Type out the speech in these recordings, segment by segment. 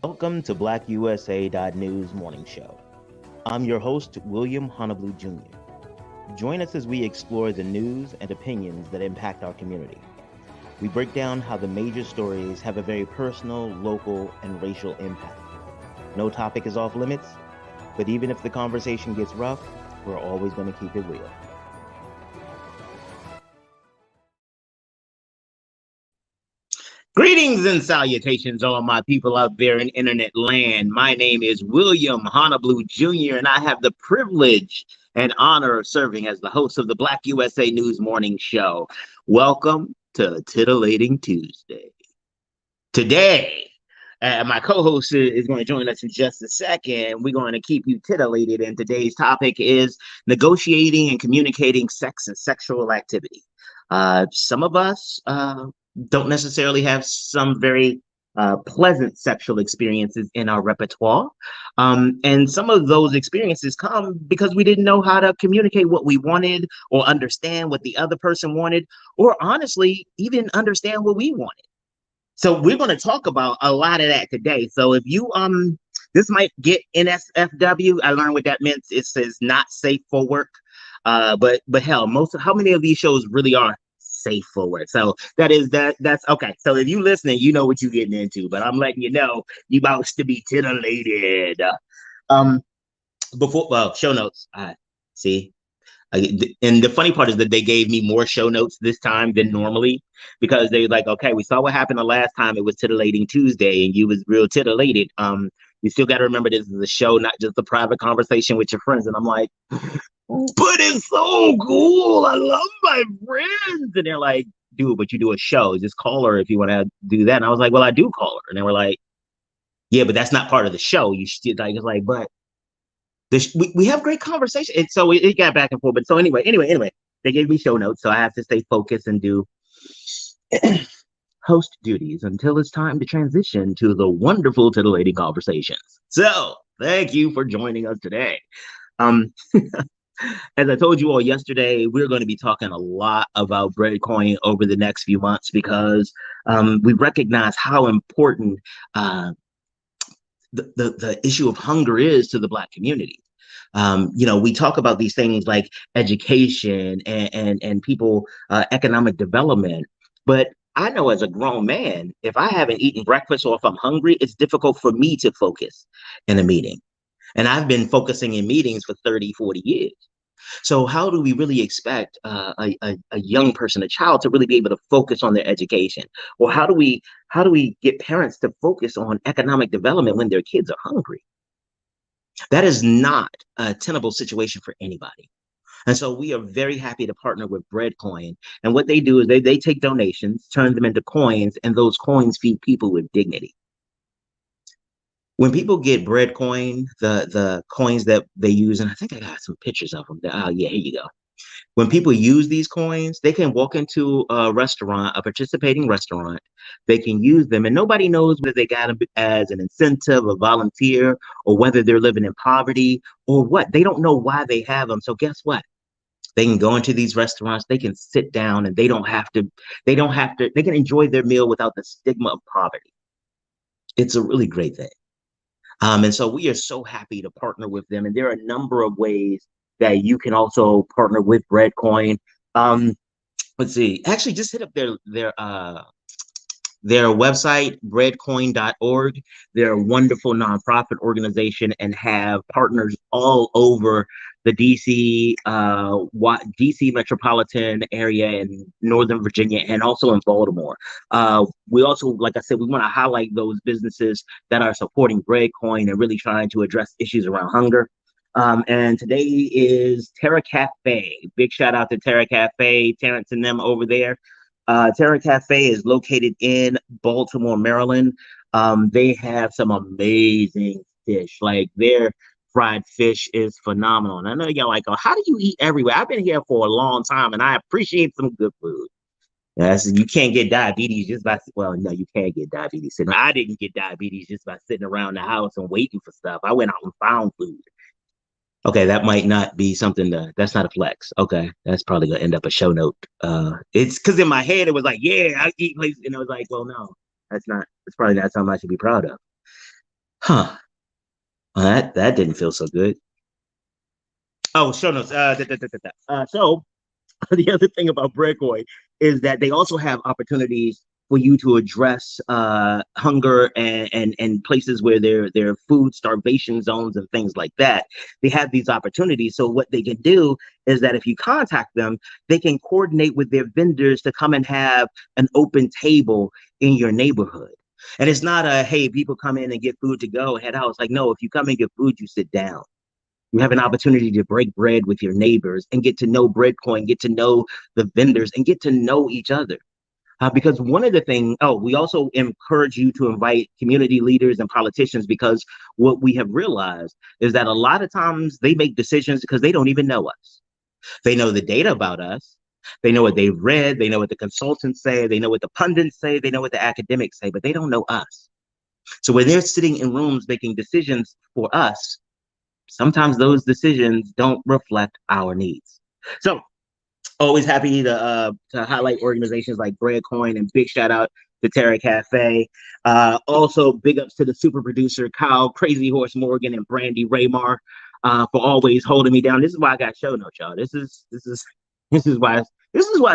Welcome to BlackUSA.News Morning Show. I'm your host, William Honolulu Jr. Join us as we explore the news and opinions that impact our community. We break down how the major stories have a very personal, local, and racial impact. No topic is off limits, but even if the conversation gets rough, we're always going to keep it real. Greetings and salutations, all my people out there in internet land. My name is William Honolulu Jr., and I have the privilege and honor of serving as the host of the Black USA News Morning Show. Welcome to Titillating Tuesday. Today, my co-host is going to join us in just a second. We're going to keep you titillated, and today's topic is negotiating and communicating sex and sexual activity. Some of us don't necessarily have some very pleasant sexual experiences in our repertoire. And some of those experiences come because we didn't know how to communicate what we wanted or understand what the other person wanted, or honestly, even understand what we wanted. So we're going to talk about a lot of that today. So if you this might get NSFW. I learned what that meant. It says not safe for work. But hell, how many of these shows really are safe for work? So that's okay. So if you listening, you know what you're getting into. But I'm letting you know you about to be titillated. Um, show notes. See. And the funny part is that they gave me more show notes this time than normally, because they were like, okay, we saw what happened the last time. It was Titillating Tuesday, and you was real titillated. You still got to remember this is a show, not just a private conversation with your friends. And I'm like, but it's so cool. I love my friends. And they're like, dude, but you do a show. Just call her if you want to do that. And I was like, well, I do call her. And they were like, yeah, but that's not part of the show. You should like, it's like, but we have great conversation. And so it got back and forth. But so anyway, they gave me show notes. So I have to stay focused and do host duties until it's time to transition to the wonderful titillating conversations. So thank you for joining us today. As I told you all yesterday, we're going to be talking a lot about Breadcoin over the next few months, because we recognize how important the issue of hunger is to the Black community. We talk about these things like education and people economic development, but I know as a grown man, if I haven't eaten breakfast or if I'm hungry, it's difficult for me to focus in a meeting. And I've been focusing in meetings for 30, 40 years. So how do we really expect a young person, a child, to really be able to focus on their education? Or how do we get parents to focus on economic development when their kids are hungry? That is not a tenable situation for anybody. And so we are very happy to partner with Breadcoin. And what they do is they take donations, turn them into coins, and those coins feed people with dignity. When people get Breadcoin, the coins that they use, and I think I got some pictures of them. Oh, yeah, here you go. When people use these coins, they can walk into a restaurant, a participating restaurant. They can use them, and nobody knows whether they got them as an incentive, a volunteer, or whether they're living in poverty or what. They don't know why they have them. So guess what? They can go into these restaurants, they can sit down, and they can enjoy their meal without the stigma of poverty. It's a really great thing. And so we are so happy to partner with them. And there are a number of ways that you can also partner with Breadcoin. Let's see. Actually, just hit up their website, breadcoin.org. They're a wonderful nonprofit organization and have partners all over the DC metropolitan area in Northern Virginia and also in Baltimore. We also, like I said, we want to highlight those businesses that are supporting Breadcoin and really trying to address issues around hunger. And today is Terra Cafe. Big shout out to Terra Cafe, Terrence and them over there. Terra Cafe is located in Baltimore, Maryland. They have some amazing fish. Like their fried fish is phenomenal. And I know y'all like, oh, how do you eat everywhere? I've been here for a long time and I appreciate some good food. You can't get diabetes just by, well, no, you can't get diabetes sitting. I didn't get diabetes just by sitting around the house and waiting for stuff. I went out and found food. Okay, that might not be something that's not a flex. Okay, that's probably gonna end up a show note. It's because in my head it was like, yeah, I eat places, and I was like, well, no, that's probably not something I should be proud of. Huh. That didn't feel so good. Oh, show notes. So the other thing about Breadcoin is that they also have opportunities for you to address hunger and places where there are food starvation zones and things like that. They have these opportunities. So what they can do is that if you contact them, they can coordinate with their vendors to come and have an open table in your neighborhood. And it's not a, hey, people come in and get food to go, head out. It's like, no, if you come and get food, you sit down. You have an opportunity to break bread with your neighbors and get to know Breadcoin, get to know the vendors, and get to know each other. Because one of the things, we also encourage you to invite community leaders and politicians, because what we have realized is that a lot of times they make decisions because they don't even know us. They know the data about us. They know what they've read. They know what the consultants say. They know what the pundits say. They know what the academics say, but they don't know us. So when they're sitting in rooms making decisions for us, sometimes those decisions don't reflect our needs. So always happy to highlight organizations like Breadcoin, and big shout out to Terra Cafe. Also, big ups to the super producer Kyle, Crazy Horse Morgan, and Brandy Raymar for always holding me down. This is why I got show notes, y'all. This is why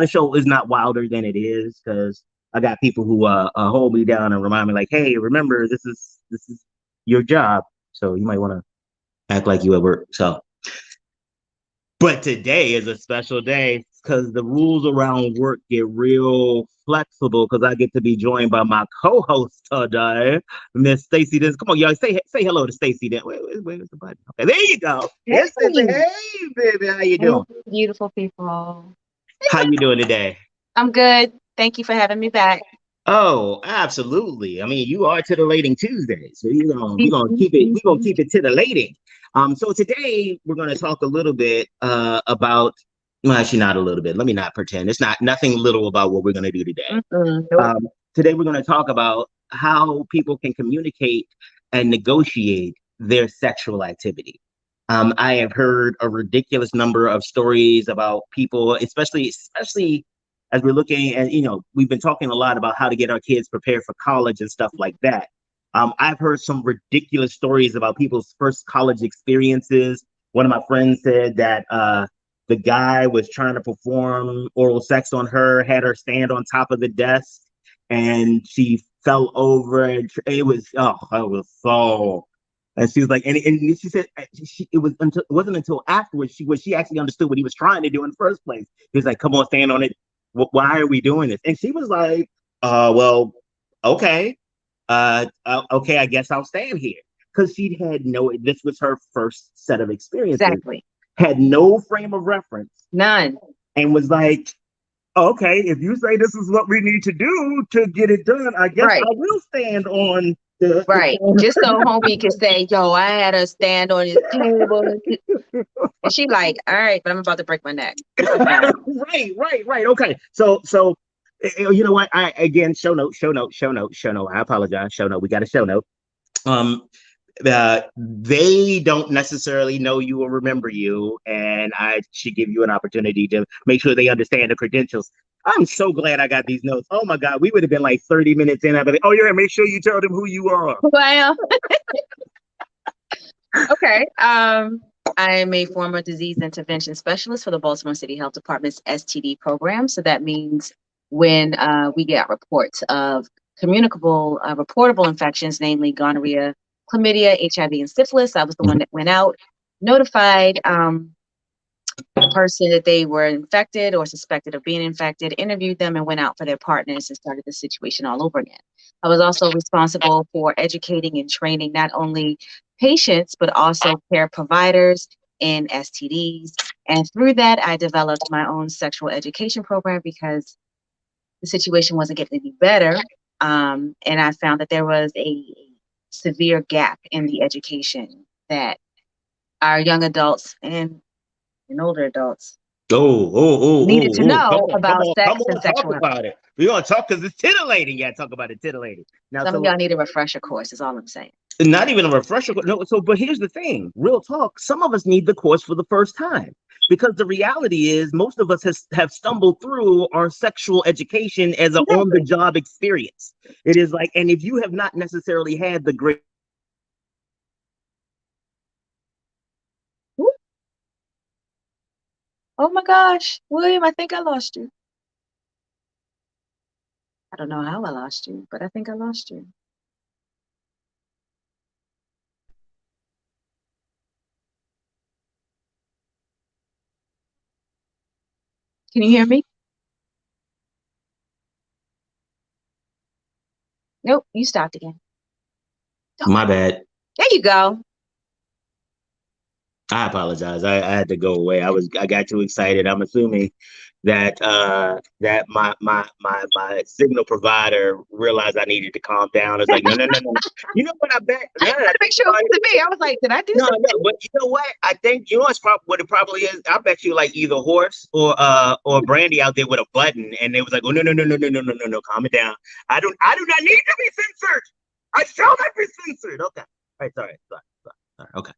the show is not wilder than it is, because I got people who hold me down and remind me, like, hey, remember, this is your job, so you might want to act like you at work. So, but today is a special day because the rules around work get real flexible, because I get to be joined by my co-host today, Miss Stacy. Come on, y'all, say hello to Stacy. Where's the button? Okay, there you go. Hey. Hey, baby, how you doing? Beautiful people. How you doing today? I'm good. Thank you for having me back. Oh, absolutely. I mean, you are titillating Tuesdays, so we're gonna keep it titillating. So today we're gonna talk a little bit about, well, actually not a little bit. Let me not pretend. It's nothing little about what we're gonna do today. Nope. Today we're gonna talk about how people can communicate and negotiate their sexual activity. I have heard a ridiculous number of stories about people, especially as we're looking at, we've been talking a lot about how to get our kids prepared for college and stuff like that. I've heard some ridiculous stories about people's first college experiences. One of my friends said that the guy was trying to perform oral sex on her, had her stand on top of the desk, and she fell over, and it was so. And she was like, and she said it wasn't until afterwards she actually understood what he was trying to do in the first place. He was like, "Come on, stand on it. Why are we doing this?" And she was like, well, okay, okay, I guess I'll stand here, because she had this was her first set of experiences. Exactly. Had no frame of reference, none, and was like, okay, if you say this is what we need to do to get it done, I guess I will stand on the just so homie can say, yo, I had her stand on his table. And she like, all right, but I'm about to break my neck. Right. Okay. So you know what? Show note. I apologize. Show note. We got a show note. They don't necessarily know you or remember you, and I should give you an opportunity to make sure they understand the credentials. I'm so glad I got these notes. Oh my God, we would have been like 30 minutes in. I'd be like, oh yeah, make sure you tell them who you are. Who I am. Okay. I am a former disease intervention specialist for the Baltimore City Health Department's STD program. So that means when we get reports of communicable, reportable infections, namely gonorrhea, chlamydia, HIV, and syphilis, I was the one that went out, notified the person that they were infected or suspected of being infected, interviewed them, and went out for their partners and started the situation all over again. I was also responsible for educating and training not only patients, but also care providers in STDs. And through that, I developed my own sexual education program because the situation wasn't getting any better. And I found that there was a severe gap in the education that our young adults and older adults needed to know about sex and sexual health. About it. We're going to talk because it's titillating. Yeah, talk about it, titillating. Now, some of y'all need a refresher course, is all I'm saying. Not even a refresher. No, but here's the thing. Real talk. Some of us need the course for the first time, because the reality is most of us have stumbled through our sexual education as an on-the-job experience. It is like, and if you have not necessarily had the great Oh my gosh, William, I think I lost you. I don't know how I lost you, but I think I lost you. Can you hear me? Nope, you stopped again. My bad. There you go. I apologize. I had to go away. I got too excited. I'm assuming that that my signal provider realized I needed to calm down. It's like, no. You know what I bet? I Now that I had to think make sure about it it, wasn't me. I was like, did I do no, something? but you know what? I think you know what it probably is. I bet you like either Horse or Brandy out there with a button, and they was like, oh no, calm it down. I do not need to be censored. I shall not be censored. Okay. All right, sorry. Okay.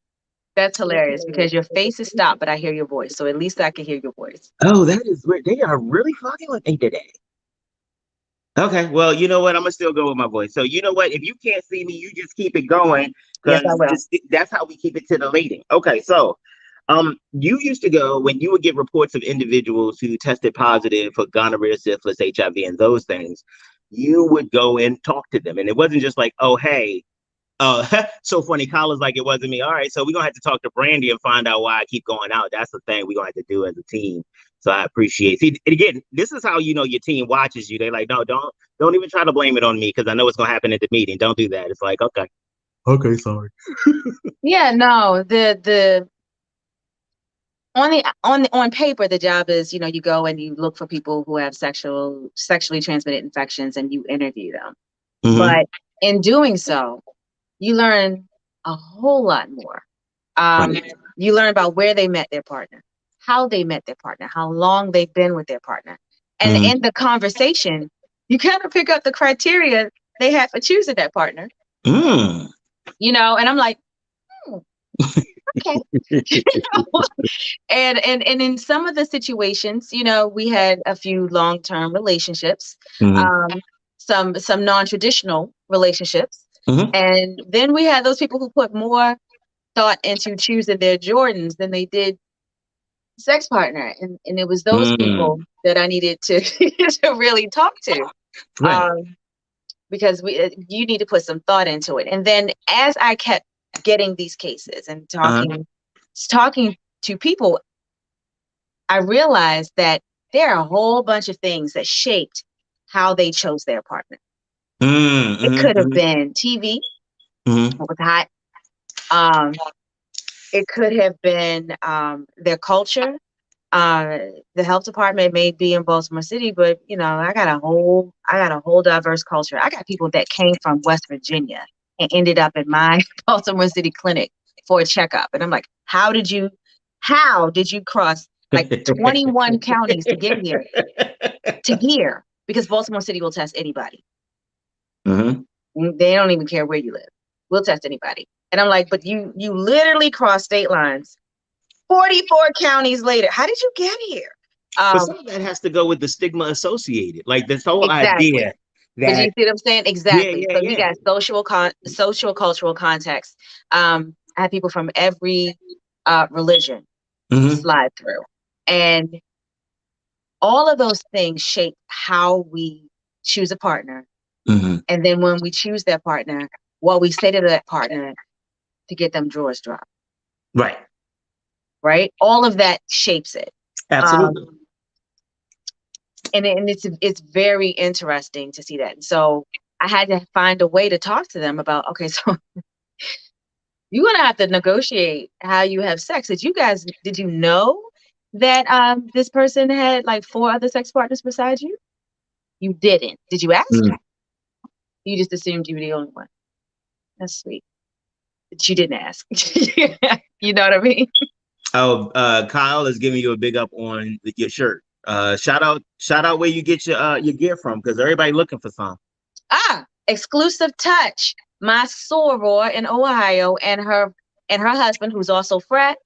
That's hilarious because your face is stopped, but I hear your voice. So at least I can hear your voice. Oh, that is weird. They are really fucking with me today. Okay, well, you know what? I'm gonna still go with my voice. So you know what? If you can't see me, you just keep it going Yes, I because will. that's how we keep it titillating. Okay, so you used to go when you would get reports of individuals who tested positive for gonorrhea, syphilis, HIV, and those things. You would go and talk to them, and it wasn't just like, oh, hey, so funny. Kyla's like, it wasn't me. All right, so we're gonna have to talk to Brandy and find out why I keep going out. That's the thing we're gonna have to do as a team. So I appreciate. See, and again, this is how you know your team watches you. They're like, no, don't even try to blame it on me because I know what's gonna happen at the meeting. Don't do that. It's like, okay, sorry. Yeah, no, the on paper the job is, you go and you look for people who have sexually transmitted infections and you interview them. Mm-hmm. But in doing so, you learn a whole lot more. Right. You learn about where they met their partner, how they met their partner, how long they've been with their partner. And Mm-hmm. in the conversation, you kind of pick up the criteria they had for choosing that partner, Mm. and I'm like, hmm, okay. And in some of the situations, we had a few long-term relationships, Mm-hmm. um, some non-traditional relationships. Mm-hmm. And then we had those people who put more thought into choosing their Jordans than they did sex partner. And it was those Mm. people that I needed to to really talk to. Right. Um, because you need to put some thought into it. And then as I kept getting these cases and Uh-huh. talking to people, I realized that there are a whole bunch of things that shaped how they chose their partner. It could have Mm-hmm. been TV, Mm-hmm. what was hot. Um, it could have been their culture. The health department may be in Baltimore City, but I got a whole diverse culture. I got people that came from West Virginia and ended up in my Baltimore City clinic for a checkup. And I'm like, how did you cross like 21 counties to get here? To here, because Baltimore City will test anybody. Mm-hmm. They don't even care where you live. We'll test anybody. And I'm like, but you literally cross state lines 44 counties later. How did you get here? But some of that has to go with the stigma associated, like this whole Exactly. idea But you that, see what I'm saying? yeah, Exactly. yeah, So you yeah. got social cultural context. I have people from every religion Mm-hmm. slide through. And all of those things shape how we choose a partner. Mm-hmm. And then when we choose that partner, what we say to that partner to get them drawers dropped, Right. right? All of that shapes it. Absolutely. And it's very interesting to see that. And so I had to find a way to talk to them about, okay, so you're gonna have to negotiate how you have sex. Did you know that this person had like 4 other sex partners besides you? You didn't. Did you ask? Mm. You just assumed you were the only one. That's sweet. But you didn't ask. You know what I mean? Oh, Kyle is giving you a big up on your shirt. Shout out where you get your gear from because everybody looking for some. Exclusive Touch. My soror in Ohio and her husband, who's also Fred,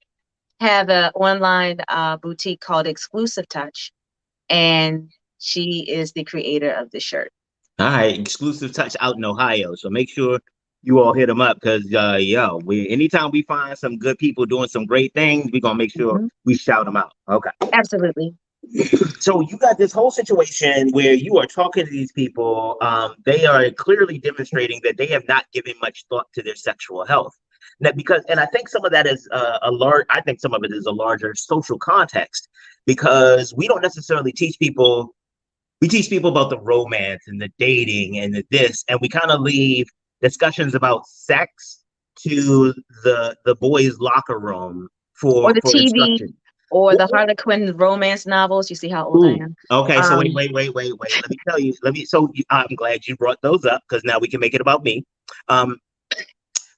have an online boutique called Exclusive Touch, and she is the creator of the shirt. All right, exclusive touch out in Ohio. So make sure you all hit them up because anytime we find some good people doing some great things, we're gonna make sure we shout them out. Okay. Absolutely. So you got this whole situation where you are talking to these people. They are clearly demonstrating that they have not given much thought to their sexual health. Now, and I think some of that is I think some of it is a larger social context because we don't necessarily teach people. We teach people about the romance and the dating and this, and we kind of leave discussions about sex to the boys' locker room Or the for TV, instruction. or the Harlequin romance novels. You see how old I am. Okay, so wait. Let me tell you. I'm glad you brought those up because now we can make it about me.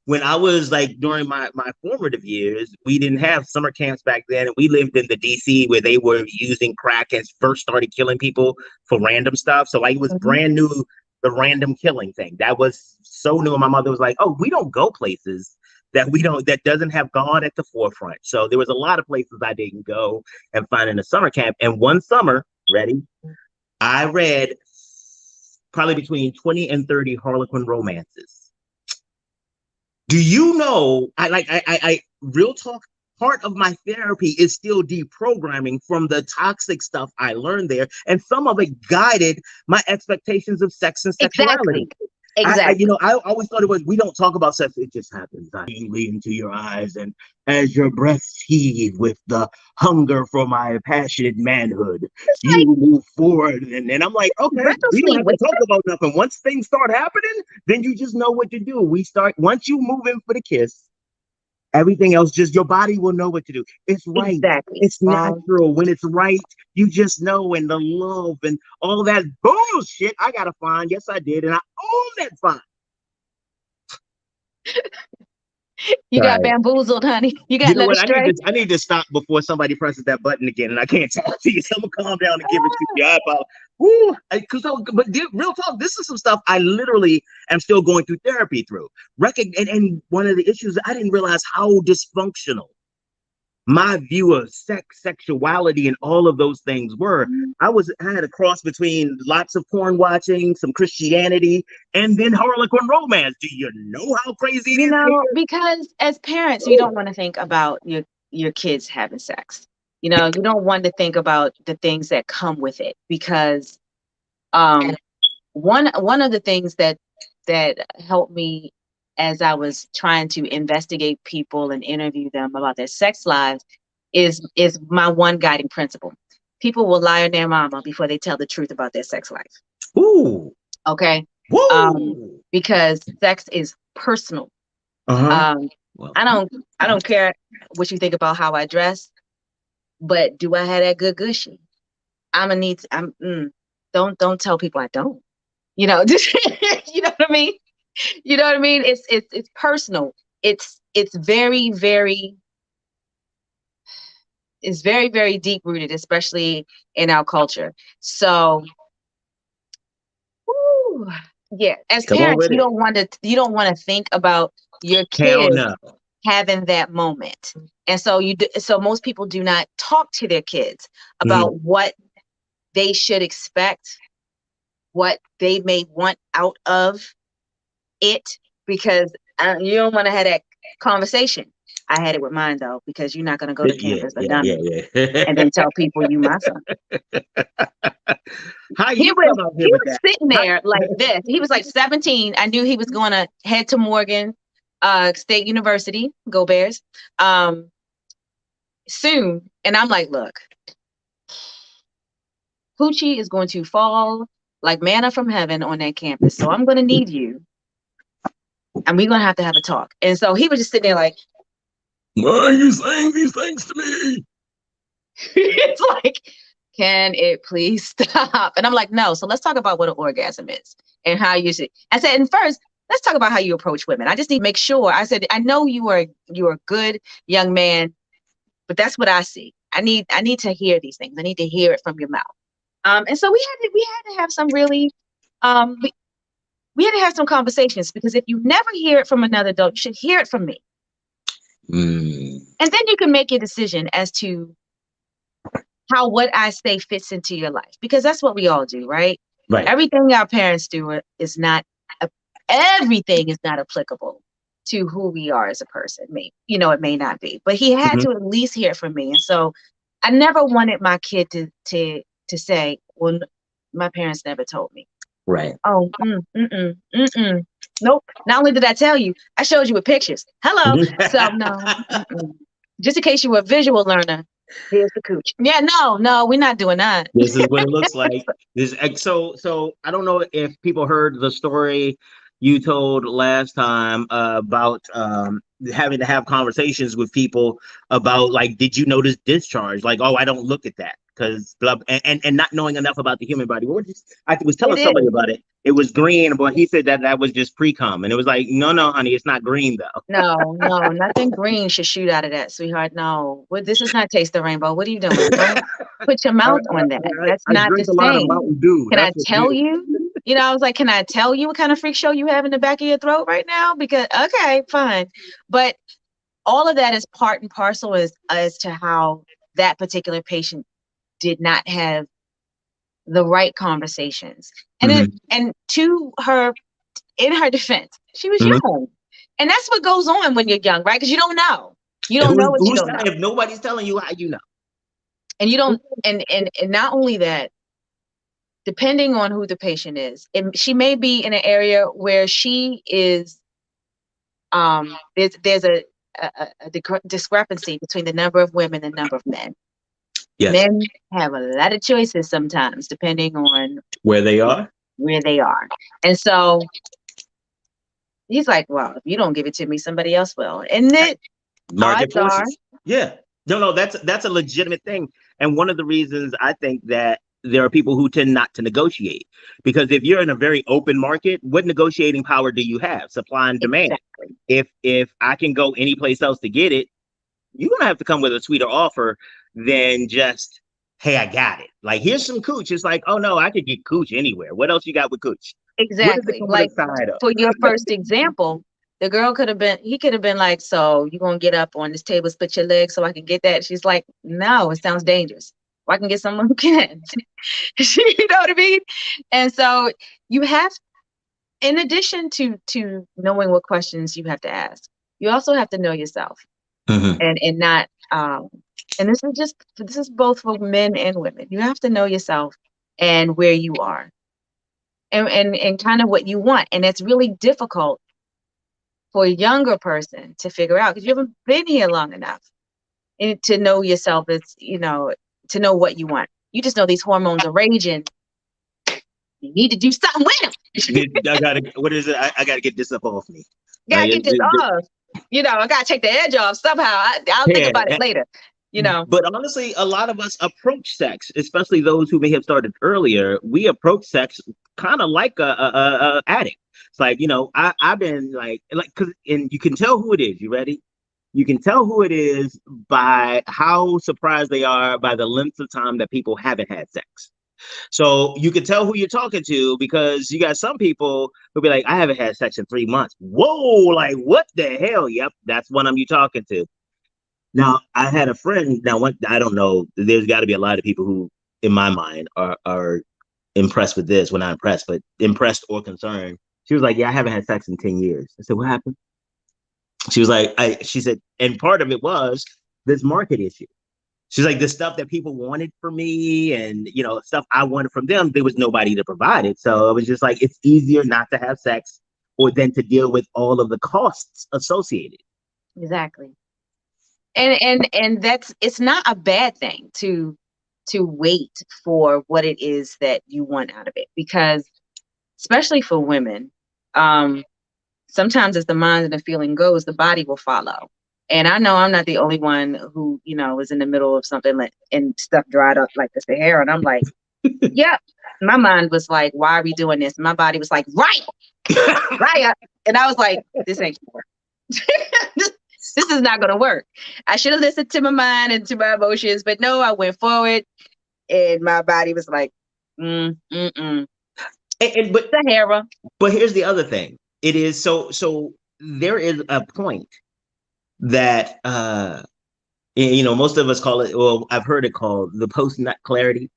When I was like during my formative years, we didn't have summer camps back then, and we lived in the DC where they were using crack and first started killing people for random stuff. So like it was brand new, the random killing thing. That was so new. And my mother was like, "Oh, we don't go places that doesn't have God at the forefront." So there was a lot of places I didn't go and find in a summer camp. And one summer, I read probably between 20 and 30 Harlequin romances. Do you know, I real talk, part of my therapy is still deprogramming from the toxic stuff I learned there. And some of it guided my expectations of sex and sexuality. Exactly. I always thought it was, we don't talk about sex, it just happens. I lean into your eyes, and as your breasts heave with the hunger for my passionate manhood, you move forward. And I'm like, okay, we don't have to talk about nothing. Once things start happening, then you just know what to do. Once you move in for the kiss, everything else, just your body will know what to do. It's right. Exactly. It's natural. When it's right, you just know, and the love and all that bullshit I gotta find. Yes, I did, and I own that find. You got bamboozled, honey. You got led astray. I need to stop before somebody presses that button again, and I can't talk to you. So I'm gonna calm down and give it to you. I apologize. But real talk, this is some stuff I literally am still going through therapy through. And one of the issues, I didn't realize how dysfunctional my view of sex, sexuality, and all of those things were. I had a cross between lots of porn watching, some Christianity, and then Harlequin romance. Do you know how crazy it is? Because as parents, you don't want to think about your kids having sex. You don't want to think about the things that come with it, because one of the things that helped me as I was trying to investigate people and interview them about their sex lives is my one guiding principle. People will lie on their mama before they tell the truth about their sex life. Ooh. Okay. Woo. Because sex is personal. I don't care what you think about how I dress, but do I have that good gushy? Don't tell people I don't. You know what I mean? You know what I mean? It's personal. It's very, very, very deep rooted, especially in our culture. So, as parents, you don't want to think about your kids having that moment, and so most people do not talk to their kids about what they should expect, what they may want out of it, because you don't want to have that conversation. I had it with mine though, because you're not going to go to campus and then tell people you my son. He was sitting there like this. He was like 17. I knew he was going to head to Morgan State University, go Bears, soon. And I'm like, look, Poochie is going to fall like manna from heaven on that campus. So I'm going to need you. And we're going to have a talk. And so he was just sitting there like, why are you saying these things to me? It's like, can it please stop? And I'm like, no. So let's talk about what an orgasm is and how you should. I said, and first, let's talk about how you approach women. I just need to make sure. I said, I know you are a good young man, but that's what I see. I need to hear these things. I need to hear it from your mouth. And so we had to have some really, we had to have some conversations, because if you never hear it from another adult, you should hear it from me. And then you can make a decision as to how what I say fits into your life, because that's what we all do, right? Everything our parents do is not everything is not applicable to who we are as a person. It may not be, but he had to at least hear from me. And so I never wanted my kid to say, well, my parents never told me. Right. Oh, nope. Not only did I tell you, I showed you with pictures. Hello. So no. Just in case you were a visual learner, here's the cooch. Yeah, no, we're not doing that. This is what it looks like. So I don't know if people heard the story you told last time about having to have conversations with people about, like, did you notice discharge? Like, oh, I don't look at that because and not knowing enough about the human body. I was telling somebody about it. It was green, but he said that was just pre-cum, and it was like, no, honey, it's not green though. No, nothing green should shoot out of that, sweetheart. No, this is not Taste the Rainbow. What are you doing? Don't put your mouth on that. That's not the same. Can I tell you? I was like, can I tell you what kind of freak show you have in the back of your throat right now? Because, okay, fine. But all of that is part and parcel as to how that particular patient did not have the right conversations. And and to her, in her defense, she was young. And that's what goes on when you're young, right? Because you don't know. You don't know what you don't know. If nobody's telling you, how you know? And you don't, and not only that, depending on who the patient is, she may be in an area where she is, there's a discrepancy between the number of women and the number of men. Yes. Men have a lot of choices sometimes, depending on where they are. And so he's like, well, if you don't give it to me, somebody else will. And then market forces. Yeah. No, that's a legitimate thing. And one of the reasons I think that there are people who tend not to negotiate, because if you're in a very open market, what negotiating power do you have? Supply and demand. Exactly. If I can go any place else to get it, you're going to have to come with a sweeter offer than just, hey, I got it. Like, here's some cooch. It's like, oh no, I could get cooch anywhere. What else you got with cooch? Exactly. Like, for your first example, he could have been like, so you're going to get up on this table, split your legs so I can get that? She's like, no, it sounds dangerous. Or I can get someone who can. You know what I mean? And so you have, in addition to knowing what questions you have to ask, you also have to know yourself. And not, and this is both for men and women. You have to know yourself and where you are. And kind of what you want. And it's really difficult for a younger person to figure out, because you haven't been here long enough to know yourself. It's, to know what you want. You just know these hormones are raging. You need to do something with them. I gotta get this up off me. Gotta get this off. I gotta take the edge off somehow. I'll think about it later. But honestly, a lot of us approach sex, especially those who may have started earlier. We approach sex kind of like a addict. It's like, I've been and you can tell who it is. You ready? You can tell who it is by how surprised they are by the length of time that people haven't had sex. So you can tell who you're talking to, because you got some people who'll be like, I haven't had sex in 3 months. Whoa, like, what the hell? Yep, that's one you talking to. Now, I had a friend. Now, I don't know. There's got to be a lot of people who, in my mind, are impressed with this. Well, not impressed, but impressed or concerned. She was like, yeah, I haven't had sex in 10 years. I said, what happened? She was like, she said, and part of it was this market issue. She's like, the stuff that people wanted from me and, stuff I wanted from them, there was nobody to provide it. So it was just like, it's easier not to have sex or than to deal with all of the costs associated. Exactly. And it's not a bad thing to wait for what it is that you want out of it, because especially for women, sometimes as the mind and the feeling goes, the body will follow. And I know I'm not the only one who, was in the middle of something and stuff dried up like the Sahara. And I'm like, yeah, my mind was like, why are we doing this? And my body was like, right. And I was like, this ain't gonna work. This is not going to work. I should have listened to my mind and to my emotions, but no, I went forward and my body was like, But Sahara. But here's the other thing. It is so there is a point that, most of us call it, well, I've heard it called the post-nut clarity.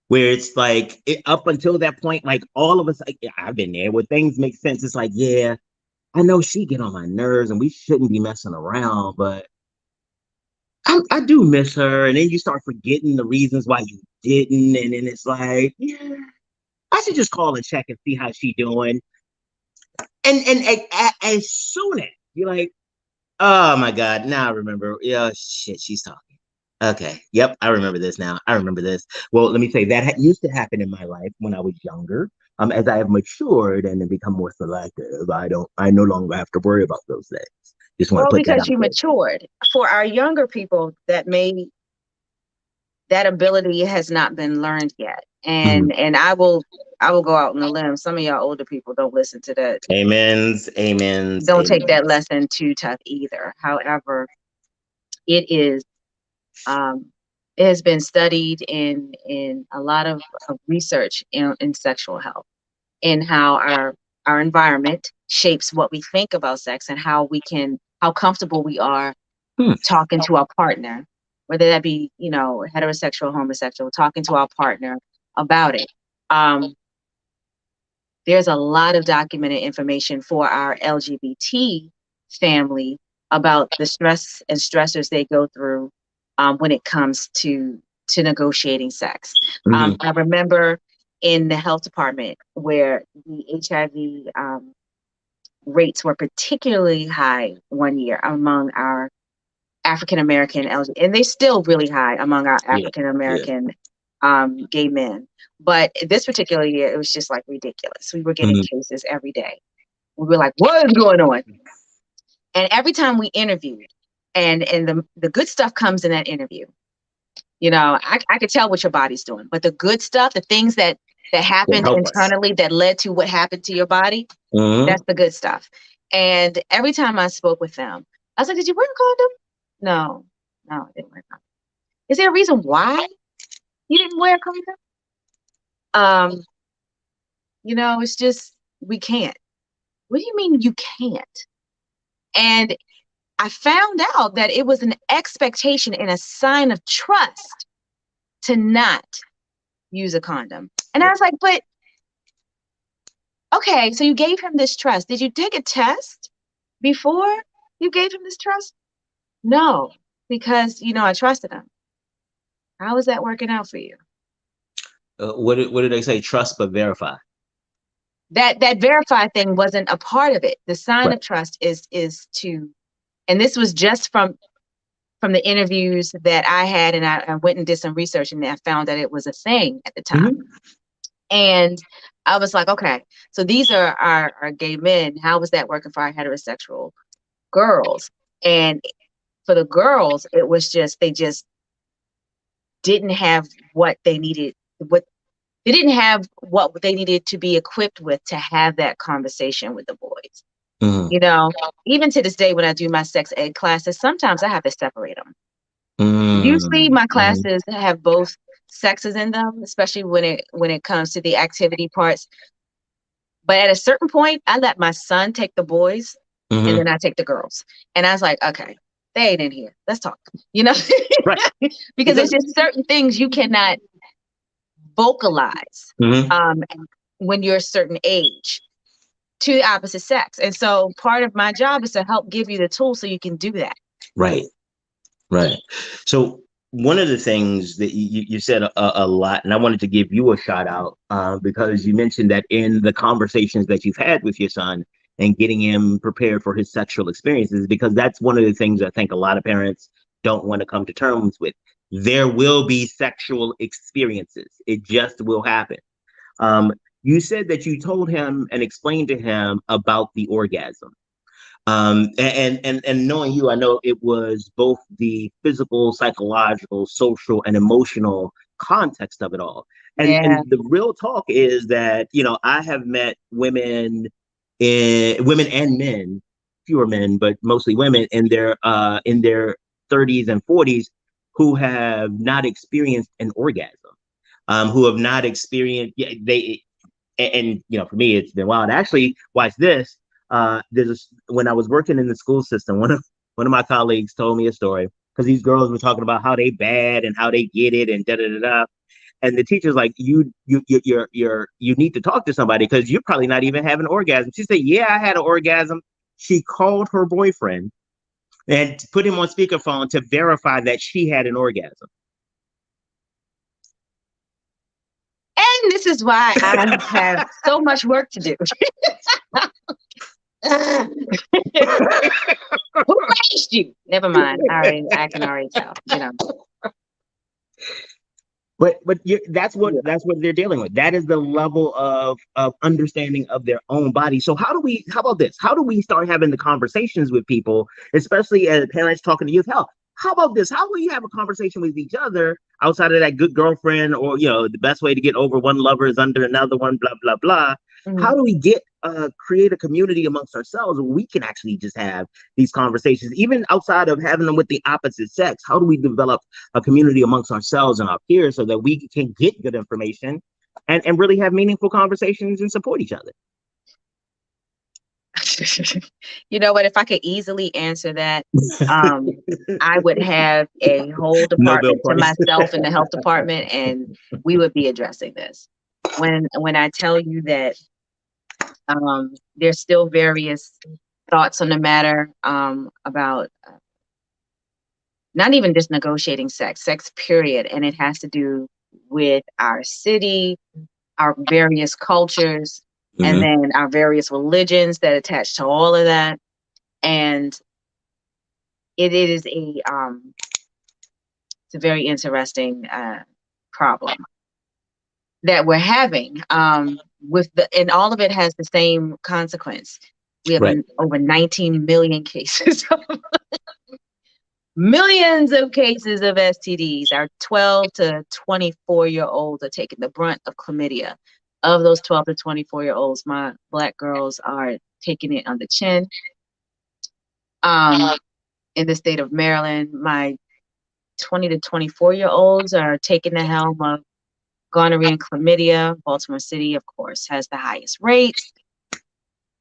where it's like up until that point, like all of us, like, I've been there where things make sense. It's like, yeah, I know she get on my nerves and we shouldn't be messing around, but I do miss her. And then you start forgetting the reasons why you didn't. And then it's like, yeah, I should just call and check and see how she doing. And as soon as you're like, oh my God, now I remember. Yeah, shit, she's talking. Okay. Yep. I remember this now. I remember this. Well, let me say that used to happen in my life when I was younger. As I have matured and become more selective, I no longer have to worry about those things. Just want to Well, put that because out you there. matured. For our younger people, that ability has not been learned yet. And I will go out on a limb. Some of y'all older people don't listen to that. Amens, amens, Don't take that amens. lesson too tough either. However, it is it has been studied in a lot of research in sexual health, in how our environment shapes what we think about sex and how comfortable we are Hmm. talking to our partner, whether that be, heterosexual, homosexual, talking to our partner about it. There's a lot of documented information for our LGBT family about the stress and stressors they go through when it comes to negotiating sex. Mhm. I remember in the health department where the HIV rates were particularly high one year among our African American LGBT, and they're still really high among our Yeah, African yeah. American gay men. But this particular year, it was just like ridiculous. We were getting Mhm. cases every day. We were like, what is going on? And every time we interviewed, and the good stuff comes in that interview. I could tell what your body's doing, but the good stuff, the things that Will happened help us. internally that led to what happened to your body, Mhm. that's the good stuff. And every time I spoke with them, I was like, did you wear a condom? No, I didn't wear a condom. Is there a reason why you didn't wear a condom? It's just we can't. What do you mean you can't? And I found out that it was an expectation and a sign of trust to not use a condom. And I was like, but okay, so you gave him this trust. Did you take a test before you gave him this trust? No, because I trusted him. How is that working out for you? What did they say? Trust but verify. That verify thing wasn't a part of it. The sign Right. of trust is to, and this was just from the interviews that I had, and I went and did some research, and I found that it was a thing at the time. Mhm. And I was like, okay, so these are our gay men. How was that working for our heterosexual girls? And for the girls, it was just they just didn't have what they needed. They didn't have what they needed to be equipped with to have that conversation with the boys. Mhm. Even to this day, when I do my sex ed classes, sometimes I have to separate them. Usually, Mhm. my Mhm. classes have both sexes in them, especially when it comes to the activity parts. But at a certain point, I let my son take the boys, and Mhm. then I take the girls. And I was like, okay, they ain't in here. Let's talk. You know, Right. because Because there's just certain things you cannot vocalize Mhm. when you're a certain age to the opposite sex. And so part of my job is to help give you the tools so you can do that. Right. Right. So one of the things that you said a lot, and I wanted to give you a shout out because you mentioned that in the conversations that you've had with your son and getting him prepared for his sexual experiences, because that's one of the things I think a lot of parents don't want to come to terms with. There will be sexual experiences. It just will happen. Um, you said that you told him and explained to him about the orgasm. And knowing you, I know it was both the physical, psychological, social, and emotional context of it all. And Yeah. the real talk is that, I have met women and men, fewer men, but mostly women in their 30s and 40s who have not experienced an orgasm, who have not experienced, yeah, for me it's been wild. Actually, watch this. When I was working in the school system, one of my colleagues told me a story because these girls were talking about how they bad and how they get it and da da da da. and the teacher's like, you need to talk to somebody because you're probably not even having an orgasm. She said, yeah, I had an orgasm. She called her boyfriend and put him on speakerphone to verify that she had an orgasm. And this is why I have so much work to do. Who raised you? Never mind. I can already tell. You know. But that's what they're dealing with. That is the level of understanding of their own body. So how about this? How do we start having the conversations with people, especially as parents talking to youth? Hell, how about this? How will you have a conversation with each other outside of that good girlfriend, or the best way to get over one lover is under another one, blah blah blah. Mm-hmm. How do we create a community amongst ourselves where we can actually just have these conversations, even outside of having them with the opposite sex? How do we develop a community amongst ourselves and our peers so that we can get good information and really have meaningful conversations and support each other? You know what? If I could easily answer that, I would have a whole department to myself in the health department, and we would be addressing this. When I tell you that there's still various thoughts on the matter about not even just negotiating sex period, and it has to do with our city, our various cultures, mm-hmm. and then our various religions that attach to all of that. And it is it's a very interesting problem that we're having and all of it has the same consequence. We have over 19 million cases millions of cases of STDs. Our 12 to 24-year-olds are taking the brunt of chlamydia. Of those 12 to 24-year-olds, my Black girls are taking it on the chin. In the state of Maryland, my 20 to 24-year-olds are taking the helm of gonorrhea and chlamydia. Baltimore City, of course, has the highest rates.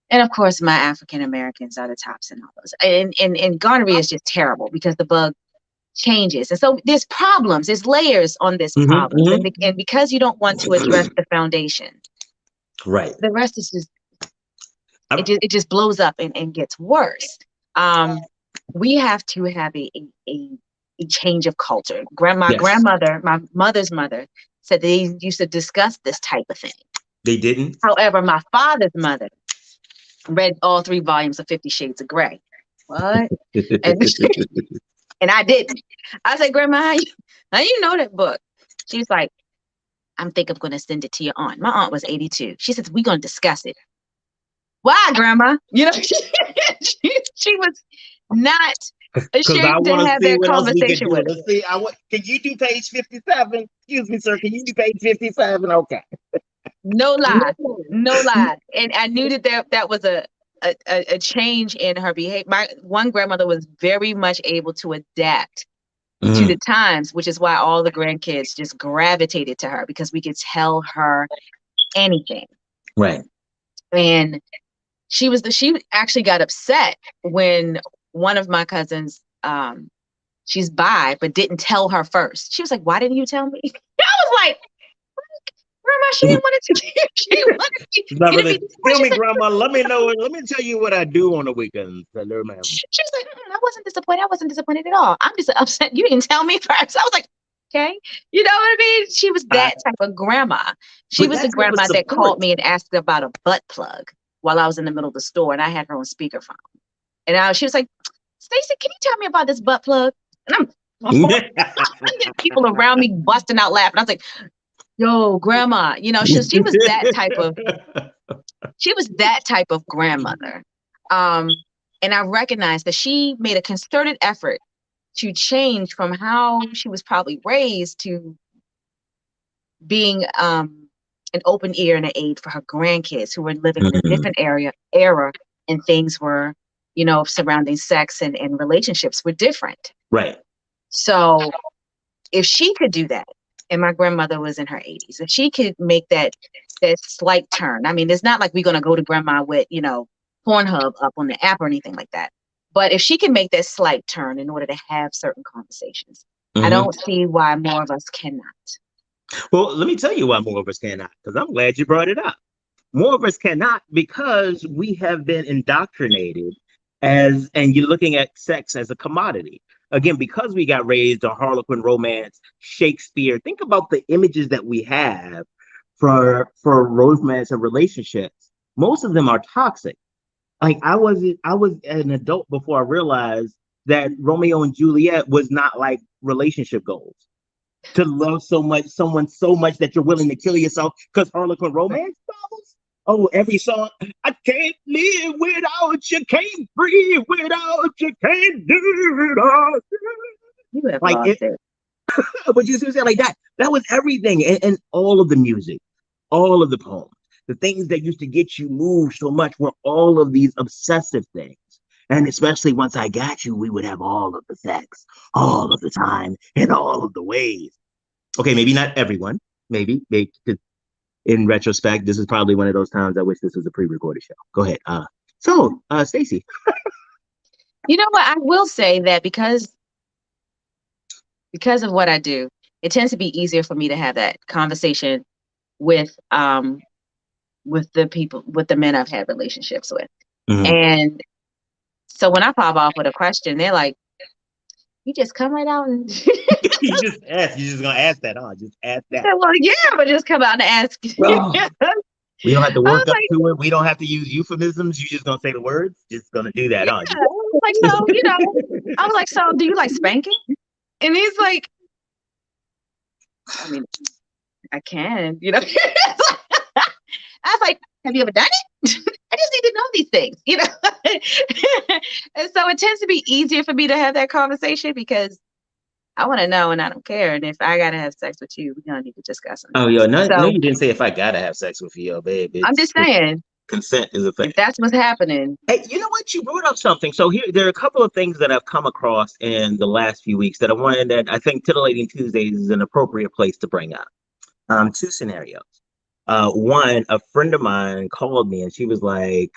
And of course, my African Americans are the tops in all those. And gonorrhea is just terrible because the bug changes. And so there's problems, there's layers on this mm-hmm, problem. Mm-hmm. And because you don't want to address the foundation, right, the rest is just, it just blows up and gets worse. We have to have a change of culture. My grandmother, my mother's mother, said they used to discuss this type of thing. They didn't? However, my father's mother read all 3 volumes of 50 Shades of Grey. What? And I didn't. I said, Grandma, how you know that book? She's like, I think I'm going to send it to your aunt. My aunt was 82. She says, we're going to discuss it. Why, Grandma? You know, she was not ashamed to have that conversation with us. See, can you do page 57? Excuse me, sir. Can you do page 57? Okay. No lie. And I knew that was a change in her behavior. My one grandmother was very much able to adapt mm-hmm. to the times, which is why all the grandkids just gravitated to her because we could tell her anything. Right. And she actually got upset when one of my cousins, she's bi, but didn't tell her first. She was like, why didn't you tell me? I was like, Grandma, she didn't want to tell you. She didn't want to tell me, Grandma, let me know. Let me tell you what I do on the weekends. She was like, I wasn't disappointed. I wasn't disappointed at all. I'm just upset you didn't tell me first. I was like, okay. You know what I mean? She was that type of grandma. She was the grandma that called me and asked about a butt plug while I was in the middle of the store and I had her on speakerphone. And she was like, Stacey, can you tell me about this butt plug? And I'm people around me busting out laughing. I was like, yo, Grandma, you know, she was that type of grandmother. And I recognized that she made a concerted effort to change from how she was probably raised to being an open ear and an aid for her grandkids who were living in a different era, and things were, you know, surrounding sex and relationships were different. Right. So if she could do that, and my grandmother was in her 80s, if she could make that slight turn, I mean, it's not like we're going to go to grandma with, you know, Pornhub up on the app or anything like that. But if she can make that slight turn in order to have certain conversations, I don't see why more of us cannot. Well, let me tell you why more of us cannot, because I'm glad you brought it up. More of us cannot because we have been indoctrinated and you're looking at sex as a commodity. Again, because we got raised on Harlequin romance, Shakespeare. Think about the images that we have for romance and relationships. Most of them are toxic. Like I was an adult before I realized that Romeo and Juliet was not like relationship goals. To love so much someone so much that you're willing to kill yourself because Harlequin romance novels. Oh, every song. I can't live without you. Can't breathe without you. Can't do it all. You have Like lost it, it. but you see, like that. That was everything, and all of the music, all of the poems, the things that used to get you moved so much were all of these obsessive things. And especially once I got you, we would have all of the sex, all of the time, in all of the ways. Okay, maybe not everyone. Maybe in retrospect, this is probably one of those times I wish this was a pre-recorded show. Go ahead. Stacey. You know what? I will say that because of what I do, it tends to be easier for me to have that conversation with with the men I've had relationships with. Mhm. And so when I pop off with a question, they're like, "You just come right out and." You just ask. You're just gonna ask that, huh? Just ask I that. said, well, yeah, but just come out and ask. Oh, I we don't have to was work up like, to it. We don't have to use euphemisms. You're just gonna say the words. Just gonna do that, yeah. huh? I was like, so, I was like, so do you like spanking? And he's like, I mean, I can, I was like, have you ever done it? I just need to know these things. And so it tends to be easier for me to have that conversation because I want to know and I don't care. And if I got to have sex with you, we're going to need to discuss some Oh, things. yo, no, So you didn't say if I gotta have sex with you, yo, babe. I'm just saying, Consent is a thing. if that's what's happening. Hey, you know what? You brought up something. So here, there are a couple of things that I've come across in the last few weeks that I think Titillating Tuesdays is an appropriate place to bring up. Two scenarios. One, a friend of mine called me and she was like,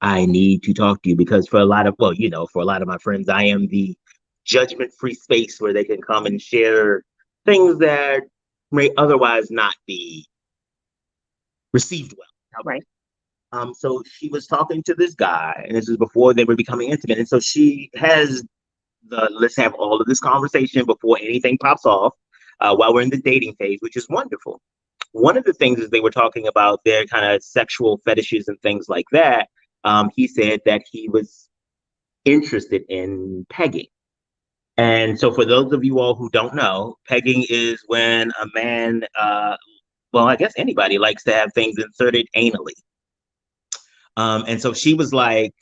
I need to talk to you because for a lot of, well, for a lot of my friends, I am the judgment-free space where they can come and share things that may otherwise not be received well. Right. So she was talking to this guy, and this is before they were becoming intimate. And so she has let's have all of this conversation before anything pops off while we're in the dating phase, which is wonderful. One of the things is they were talking about their kind of sexual fetishes and things like that. He said that he was interested in pegging. And so, for those of you all who don't know, pegging is when a man, well, I guess anybody likes to have things inserted anally. And so she was like,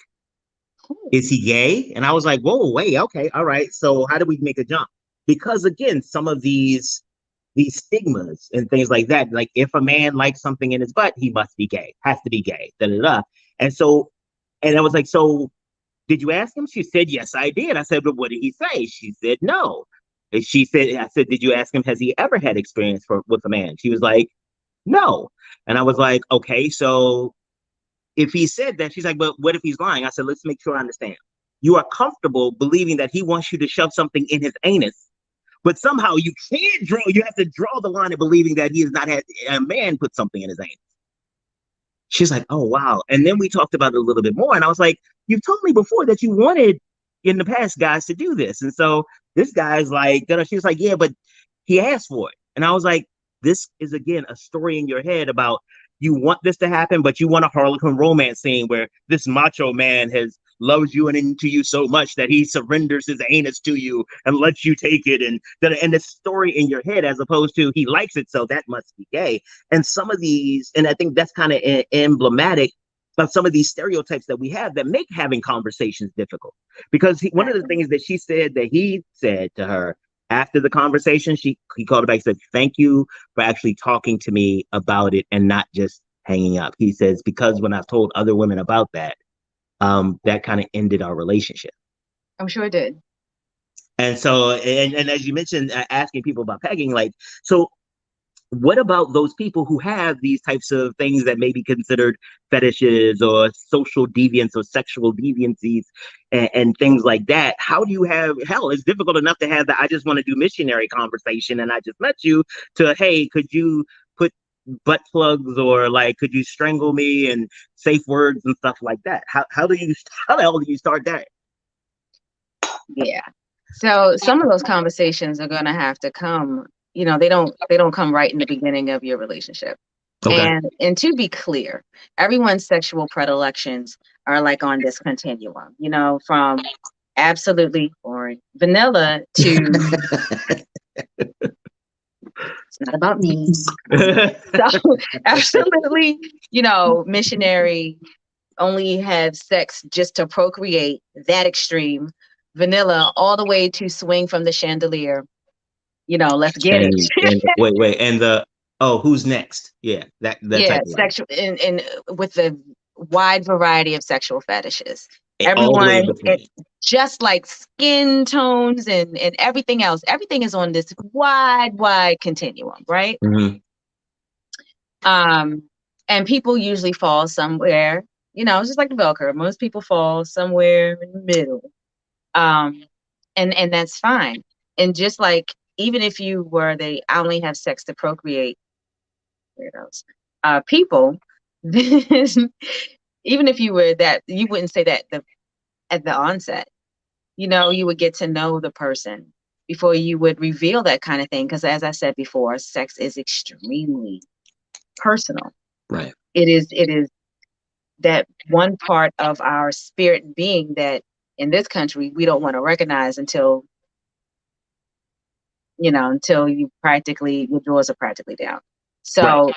is he gay? And I was like, whoa, wait, okay, all right. So how do we make a jump? Because again, some of these stigmas and things like that, like if a man likes something in his butt, he must be gay, has to be gay, da da da. And so, and I was like, so did you ask him? She said, yes, I did. I said, but what did he say? She said, no. And she said, I said, did you ask him, has he ever had experience with a man? She was like, no. And I was like, okay, so if he said that, she's like, but what if he's lying? I said, let's make sure I understand. You are comfortable believing that he wants you to shove something in his anus, but somehow you have to draw the line of believing that he has not had a man put something in his anus. She's like, oh, wow. And then we talked about it a little bit more. And I was like, you've told me before that you wanted in the past guys to do this. And so this guy's like, she was like, yeah, but he asked for it. And I was like, this is, again, a story in your head about you want this to happen, but you want a Harlequin romance scene where this macho man has loves you and into you so much that he surrenders his anus to you and lets you take it. And the story in your head, as opposed to he likes it, so that must be gay. And some of these, and I think that's kind of emblematic of some of these stereotypes that we have that make having conversations difficult. Because one of the things that she said that he said to her after the conversation, he called her back and said, thank you for actually talking to me about it and not just hanging up. He says, because when I've told other women about that, that kind of ended our relationship. I'm sure it did. And so, and as you mentioned, asking people about pegging, like, so what about those people who have these types of things that may be considered fetishes or social deviance or sexual deviancies and things like that? How do you have, hell, it's difficult enough to have that I just want to do missionary conversation and I just met you, to, hey, could you put butt plugs, or like, could you strangle me, and safe words and stuff like that? How the hell do you start that? Yeah. So some of those conversations are going to have to come, they don't come right in the beginning of your relationship. Okay. And to be clear, everyone's sexual predilections are like on this continuum, from absolutely boring vanilla to it's not about me. So absolutely, missionary, only have sex just to procreate, that extreme, vanilla, all the way to swing from the chandelier. Let's get it. And wait, and who's next? Yeah, that Yeah, type of life. sexual and with the wide variety of sexual fetishes. All the way in Everyone, between. just like skin tones and everything else, everything is on this wide continuum, right? Mm-hmm. And people usually fall somewhere, it's just like the bell curve. Most people fall somewhere in the middle. And that's fine. And just like, even if you were I only have sex to procreate, weirdos, people, then even if you were that, you wouldn't say that at the onset. You would get to know the person before you would reveal that kind of thing. Because as I said before, sex is extremely personal. Right. It is that one part of our spirit being that in this country we don't want to recognize until your drawers are practically down. So right.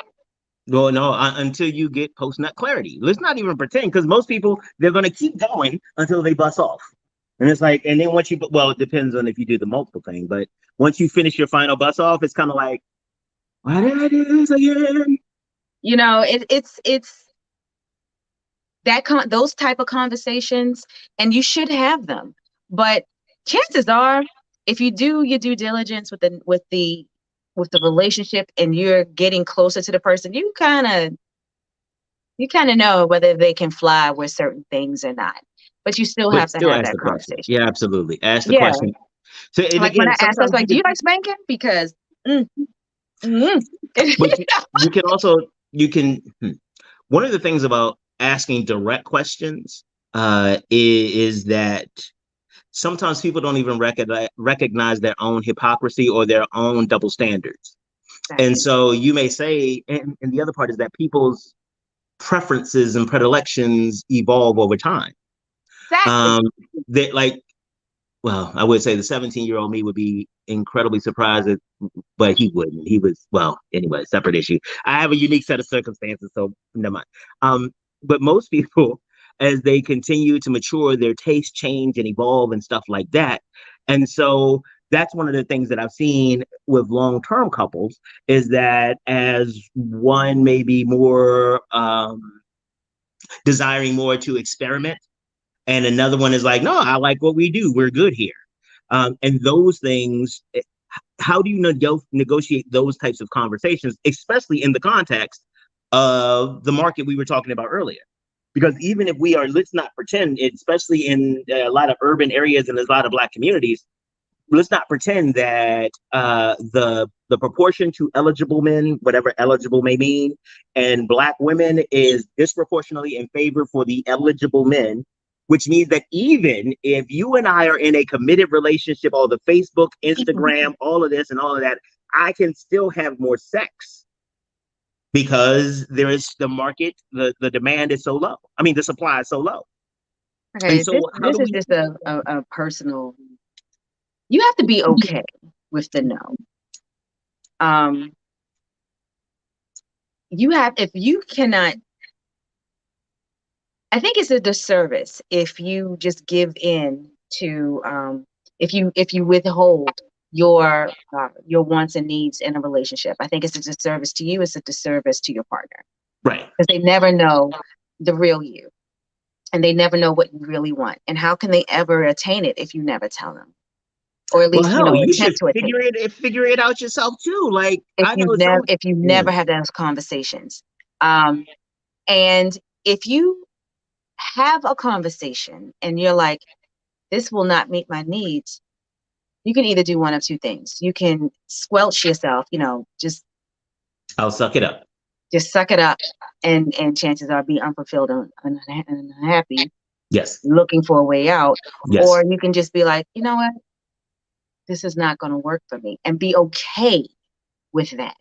Well, no, until you get post-nut clarity. Let's not even pretend, because most people, they're going to keep going until they bust off. And it's like, and then once you, well, it depends on if you do the multiple thing, but once you finish your final bust off, it's kind of like, why did I do this again? It's those type of conversations, and you should have them. But chances are, if you do your due diligence with the relationship and you're getting closer to the person, you kind of know whether they can fly with certain things or not. But you still But have to still have ask that the question. conversation. Yeah, absolutely. Ask the Yeah. question. So, and Like when again, I asked us, sometimes like, do you like spanking? Because but you can also, one of the things about asking direct questions is that sometimes people don't even recognize their own hypocrisy or their own double standards. Exactly. And so you may say, and the other part is that people's preferences and predilections evolve over time. Exactly. That, like, well, I would say the 17-year-old me would be incredibly surprised, but he wouldn't. He was, well, anyway, separate issue. I have a unique set of circumstances, so never mind. But most people, as they continue to mature, their tastes change and evolve and stuff like that. And so that's one of the things that I've seen with long-term couples, is that as one may be more desiring more to experiment, and another one is like, no, I like what we do, we're good here. And those things, how do you negotiate those types of conversations, especially in the context of the market we were talking about earlier? Because even if we are, let's not pretend, especially in a lot of urban areas and there's a lot of Black communities, let's not pretend that the proportion to eligible men, whatever eligible may mean, and Black women is disproportionately in favor for the eligible men, which means that even if you and I are in a committed relationship, all the Facebook, Instagram, all of this and all of that, I can still have more sex because there is the market, the demand is so low. I mean, the supply is so low. Okay, And so this is just a personal. You have to be okay with the no. If you cannot, I think it's a disservice if you just give in to, if you withhold your wants and needs in a relationship. I think it's a disservice to you. It's a disservice to your partner. Right. Because they never know the real you, and they never know what you really want. And how can they ever attain it if you never tell them? or at least, hell, you should attempt to attain figure it out yourself too. Like if I you know never some. if you Yeah. never have those conversations. And if you have a conversation and you're like, this will not meet my needs, you can either do one of two things. You can squelch yourself, I'll suck it up. just suck it up, and chances are be unfulfilled and unhappy, Yes. looking for a way out. Yes. Or you can just be like, you know what, this is not going to work for me, and be okay with that.